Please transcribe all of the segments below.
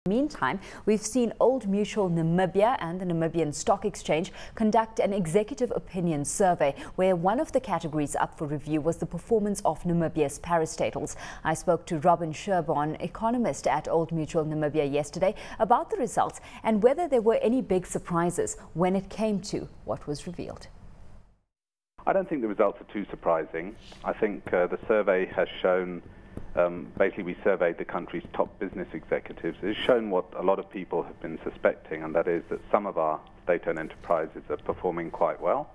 Meantime, we've seen Old Mutual Namibia and the Namibian Stock Exchange conduct an executive opinion survey where one of the categories up for review was the performance of Namibia's parastatals. I spoke to Robin Sherbourne Economist at Old Mutual Namibia yesterday about the results and whether there were any big surprises when it came to what was revealed. I don't think the results are too surprising. I think the survey has shown, basically we surveyed the country's top business executives. It's shown what a lot of people have been suspecting, and that is that some of our state-owned enterprises are performing quite well,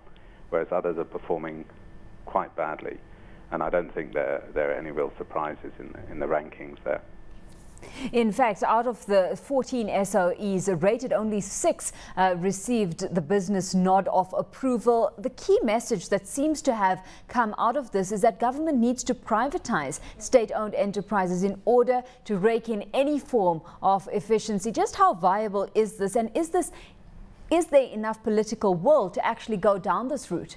whereas others are performing quite badly. And I don't think there are any real surprises in the rankings there. In fact, out of the 14 SOEs rated, only 6 received the business nod of approval. The key message that seems to have come out of this is that government needs to privatize state-owned enterprises in order to rake in any form of efficiency. Just how viable is this, and is there enough political will to actually go down this route?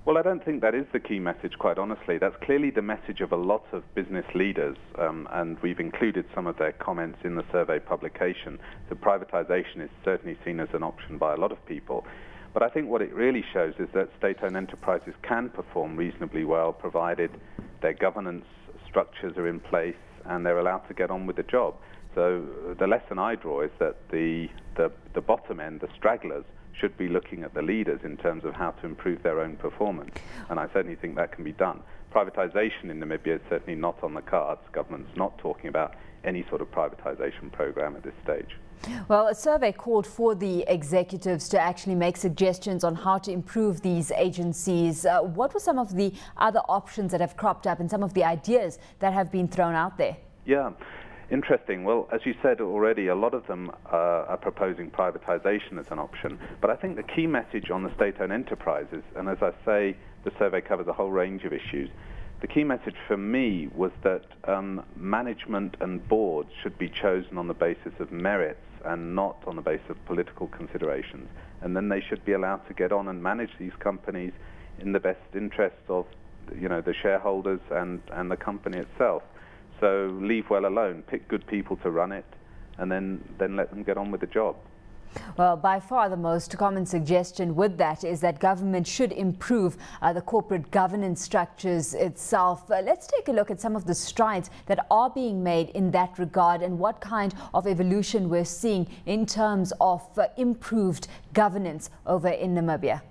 Well, I don't think that is the key message, quite honestly. That's clearly the message of a lot of business leaders, and we've included some of their comments in the survey publication. So privatization is certainly seen as an option by a lot of people. But I think what it really shows is that state-owned enterprises can perform reasonably well, provided their governance structures are in place and they're allowed to get on with the job. So the lesson I draw is that the bottom end, the stragglers, should be looking at the leaders in terms of how to improve their own performance. And I certainly think that can be done. Privatization in Namibia is certainly not on the cards. Government's not talking about any sort of privatization program at this stage. Well, a survey called for the executives to actually make suggestions on how to improve these agencies. What were some of the other options that have cropped up and some of the ideas that have been thrown out there? Yeah. Interesting. Well, as you said already, a lot of them are proposing privatization as an option. But I think the key message on the state-owned enterprises, and as I say, the survey covers a whole range of issues, the key message for me was that management and boards should be chosen on the basis of merits and not on the basis of political considerations. And then they should be allowed to get on and manage these companies in the best interests of, the shareholders and the company itself. So leave well alone, pick good people to run it, and then let them get on with the job. Well, by far the most common suggestion with that is that government should improve the corporate governance structures itself. Let's take a look at some of the strides that are being made in that regard and what kind of evolution we're seeing in terms of improved governance over in Namibia.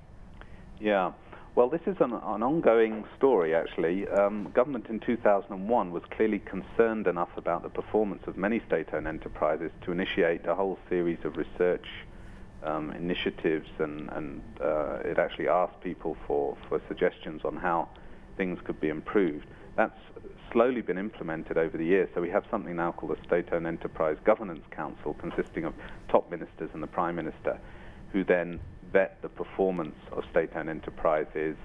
Yeah. Well, this is an ongoing story, actually. Government in 2001 was clearly concerned enough about the performance of many state-owned enterprises to initiate a whole series of research initiatives, and it actually asked people for suggestions on how things could be improved. That's slowly been implemented over the years, so we have something now called the State-Owned Enterprise Governance Council, consisting of top ministers and the Prime Minister, who then vet the performance of state-owned enterprises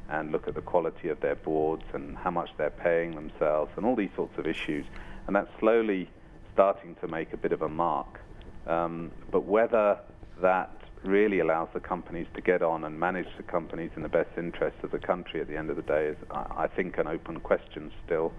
and look at the quality of their boards and how much they're paying themselves and all these sorts of issues. And that's slowly starting to make a bit of a mark. But whether that really allows the companies to get on and manage the companies in the best interests of the country at the end of the day is, I think, an open question still,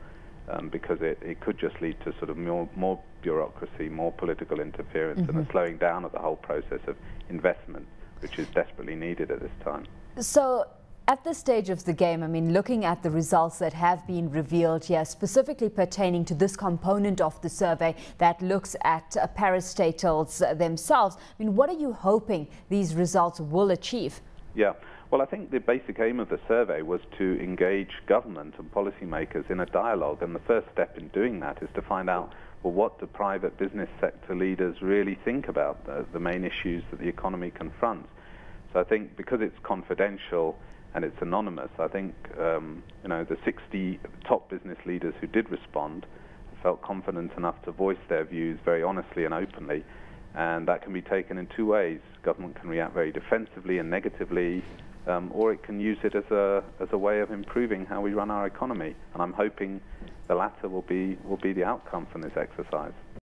because it could just lead to sort of more bureaucracy, more political interference, and a slowing down of the whole process of investment, which is desperately needed at this time. So at this stage of the game, I mean, looking at the results that have been revealed here, specifically pertaining to this component of the survey that looks at parastatals themselves, I mean, what are you hoping these results will achieve? Yeah. Well, I think the basic aim of the survey was to engage government and policymakers in a dialogue, and the first step in doing that is to find out, well, what do private business sector leaders really think about the main issues that the economy confronts. So I think because it's confidential and it's anonymous, I think the 60 top business leaders who did respond felt confident enough to voice their views very honestly and openly, and that can be taken in two ways. Government can react very defensively and negatively, or it can use it as a way of improving how we run our economy. And I'm hoping the latter will be the outcome from this exercise.